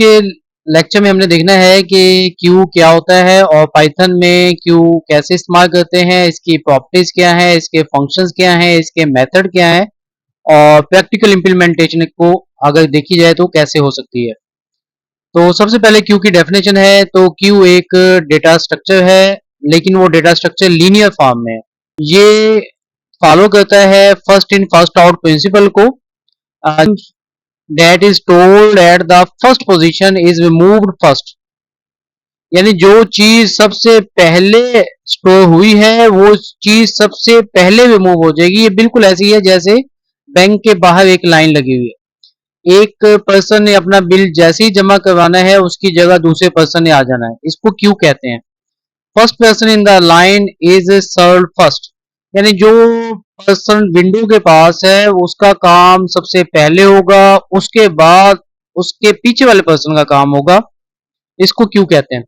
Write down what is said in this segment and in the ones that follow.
के लेक्चर में हमने देखना है कि क्यू क्या होता है और पाइथन में क्यू कैसे इस्तेमाल करते हैं, इसकी प्रॉपर्टीज क्या है, इसके फंक्शंस क्या हैं, इसके मेथड क्या है और प्रैक्टिकल इम्प्लीमेंटेशन को अगर देखी जाए तो कैसे हो सकती है। तो सबसे पहले क्यू की डेफिनेशन है, तो क्यू एक डेटा स्ट्रक्चर है, लेकिन वो डेटा स्ट्रक्चर लीनियर फॉर्म में है। ये फॉलो करता है first in first out principle को, that is told at the first position is removed first। यानी जो चीज सबसे पहले स्टोर हुई है वो चीज सबसे पहले रिमूव हो जाएगी। ये बिल्कुल ऐसी है जैसे बैंक के बाहर एक लाइन लगी हुई है, एक पर्सन ने अपना बिल जैसे ही जमा करवाना है उसकी जगह दूसरे पर्सन ने आ जाना है, इसको क्यू कहते हैं। First person in the line is served first, यानी जो पर्सन विंडो के पास है उसका काम सबसे पहले होगा, उसके बाद उसके पीछे वाले पर्सन का काम होगा, इसको क्यू कहते हैं।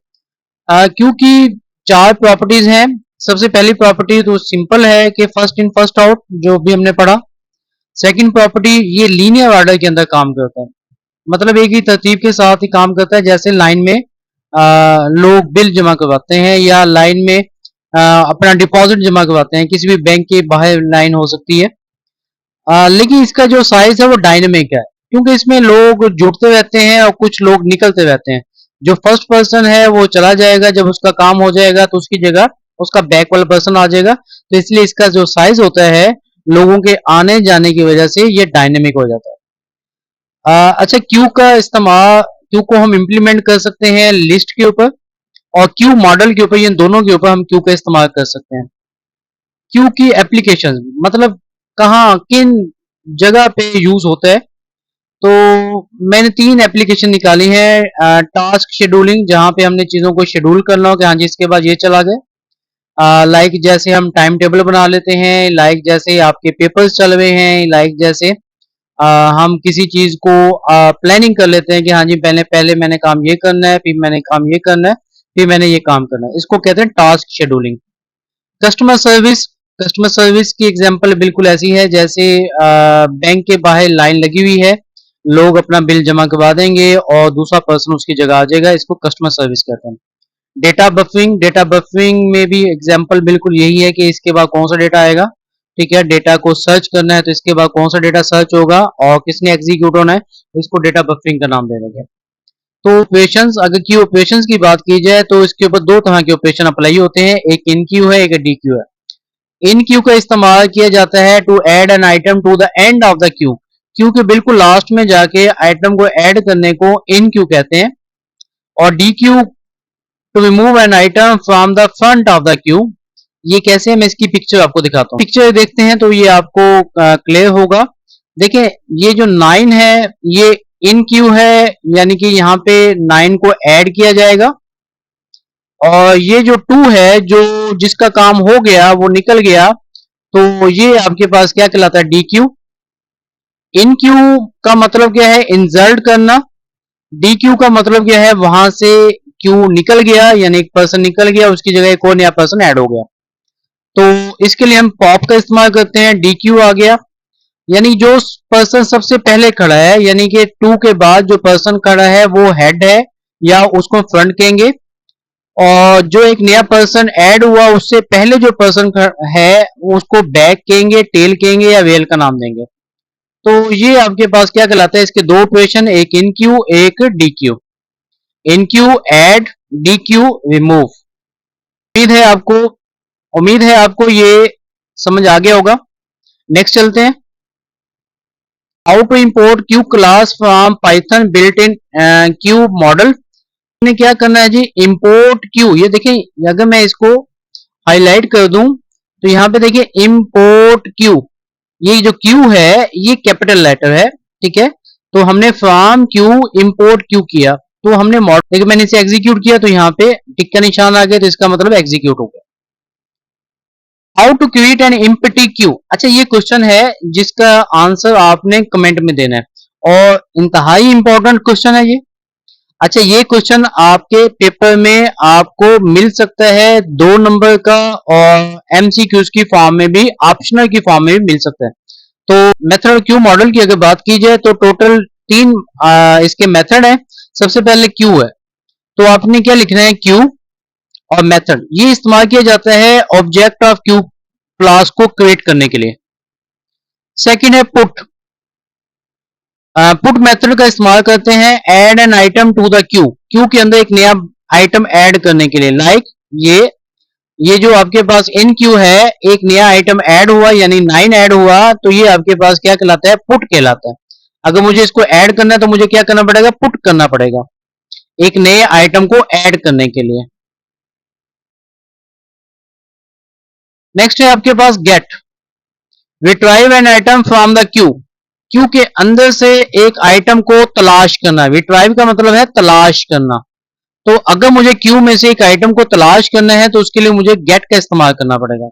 क्यू की चार प्रॉपर्टीज हैं। सबसे पहली प्रॉपर्टी तो सिंपल है कि फर्स्ट इन फर्स्ट आउट, जो भी हमने पढ़ा। सेकंड प्रॉपर्टी, ये लीनियर ऑर्डर के अंदर काम करता है, मतलब एक ही तरतीब के साथ ही काम करता है, जैसे लाइन में लोग बिल जमा करवाते हैं या लाइन में अपना डिपॉजिट जमा करवाते हैं, किसी भी बैंक के बाहर लाइन हो सकती है। लेकिन इसका जो साइज है वो डायनेमिक है, क्योंकि इसमें लोग जुड़ते रहते हैं और कुछ लोग निकलते रहते हैं। जो फर्स्ट पर्सन है वो चला जाएगा, जब उसका काम हो जाएगा तो उसकी जगह उसका बैक वाला पर्सन आ जाएगा, तो इसलिए इसका जो साइज होता है लोगों के आने जाने की वजह से ये डायनेमिक हो जाता है। अच्छा, क्यू का इस्तेमाल, क्यू को हम इम्प्लीमेंट कर सकते हैं लिस्ट के ऊपर और क्यू मॉडल के ऊपर, ये दोनों के ऊपर हम क्यू का इस्तेमाल कर सकते हैं। क्यू की एप्लीकेशन मतलब कहाँ किन जगह पे यूज होता है, तो मैंने 3 एप्लीकेशन निकाली है। टास्क शेड्यूलिंग, जहाँ पे हमने चीज़ों को शेड्यूल करना हो कि हाँ जी इसके बाद ये चला जाए। लाइक जैसे हम टाइम टेबल बना लेते हैं, लाइक जैसे आपके पेपर्स चल रहे हैं, लाइक जैसे हम किसी चीज़ को प्लानिंग कर लेते हैं कि हाँ जी पहले पहले मैंने काम ये करना है, फिर मैंने काम ये करना है, फिर मैंने ये काम करना है, इसको कहते हैं task scheduling. Customer service, customer service की एग्जांपल बिल्कुल ऐसी है जैसे बैंक के बाहर लाइन लगी हुई है, लोग अपना बिल जमा करवा देंगे और दूसरा पर्सन उसकी जगह आ जाएगा, इसको कस्टमर सर्विस कहते हैं। डेटा बफरिंग, डेटा बफरिंग में भी एग्जांपल बिल्कुल यही है कि इसके बाद कौन सा डेटा आएगा, ठीक है, डेटा को सर्च करना है तो इसके बाद कौन सा डेटा सर्च होगा और किसने एग्जीक्यूट होना है, तो इसको डेटा बफरिंग का नाम दे देंगे। तो ऑपरेशंस, अगर की ऑपरेशंस की बात की जाए तो इसके ऊपर दो तरह के ऑपरेशन अप्लाई होते हैं, एक इन क्यू है, एक डी क्यू है। इन क्यू का इस्तेमाल किया जाता है to add an item to the end of the queue, queue के बिल्कुल लास्ट में जाके आइटम को ऐड करने को इन क्यू कहते हैं। और dequeue, to remove an item from the front of the queue. ये कैसे है, मैं इसकी पिक्चर आपको दिखाता हूँ। पिक्चर देखते हैं तो ये आपको क्लियर होगा। देखिए ये जो 9 है ये इन क्यू है, यानी कि यहाँ पे 9 को ऐड किया जाएगा, और ये जो 2 है जो जिसका काम हो गया वो निकल गया, तो ये आपके पास क्या कहलाता है, डी क्यू। इन क्यू का मतलब क्या है, इंसर्ट करना। डी क्यू का मतलब क्या है, वहां से क्यू निकल गया, यानी एक पर्सन निकल गया, उसकी जगह एक और नया पर्सन ऐड हो गया, तो इसके लिए हम पॉप का इस्तेमाल करते हैं। डी क्यू आ गया, यानी जो पर्सन सबसे पहले खड़ा है, यानी कि 2 के बाद जो पर्सन खड़ा है वो हेड है या उसको फ्रंट कहेंगे, और जो एक नया पर्सन ऐड हुआ उससे पहले जो पर्सन है उसको बैक कहेंगे, टेल कहेंगे या वेल का नाम देंगे। तो ये आपके पास क्या कहलाता है, इसके दो ऑपरेशन, एक इन क्यू एक dequeue. Enqueue add, dequeue remove. उम्मीद है आपको ये समझ आ गया होगा। नेक्स्ट चलते हैं, how to import queue class from Python built in queue module. ने क्या करना है जी, इंपोर्ट क्यू। ये देखिए अगर मैं इसको हाईलाइट कर दूं तो यहाँ पे देखिए इंपोर्ट क्यू, ये जो क्यू है ये कैपिटल लेटर है, ठीक है, तो हमने फ्रॉम क्यू इंपोर्ट क्यू किया, तो हमने मॉडल, देखिए मैंने इसे एग्जीक्यूट किया तो यहाँ पे टिक का निशान आ गया, तो इसका मतलब एग्जीक्यूट हो गया। How to create an empty queue. अच्छा ये क्वेश्चन है जिसका आंसर आपने कमेंट में देना है और इंतहाई इंपॉर्टेंट क्वेश्चन है ये। अच्छा ये क्वेश्चन आपके पेपर में आपको मिल सकता है 2 नंबर का, और एमसीक्यूज की फॉर्म में भी, ऑप्शनल की फॉर्म में भी मिल सकता है। तो मेथड क्यू मॉडल की अगर बात की जाए तो टोटल 3 इसके मेथड है। सबसे पहले क्यू है, तो आपने क्या लिखना है, क्यू और मेथड। ये इस्तेमाल किया जाता है ऑब्जेक्ट ऑफ क्यू क्लास को क्रिएट करने के लिए। सेकंड है पुट। पुट मेथड का इस्तेमाल करते हैं add an item to the queue, queue के अंदर एक नया आइटम ऐड करने के लिए। लाइक ये जो आपके पास इन क्यू है, एक नया आइटम ऐड हुआ यानी 9 ऐड हुआ, तो ये आपके पास क्या कहलाता है, पुट कहलाता है। अगर मुझे इसको ऐड करना है तो मुझे क्या करना पड़ेगा, पुट करना पड़ेगा एक नए आइटम को ऐड करने के लिए। नेक्स्ट है आपके पास get. Retrieve an item from the queue, queue के अंदर से एक आइटम को तलाश करना। रिट्राइव का मतलब है तलाश करना। तो अगर मुझे क्यू में से एक आइटम को तलाश करना है तो उसके लिए मुझे गेट का इस्तेमाल करना पड़ेगा।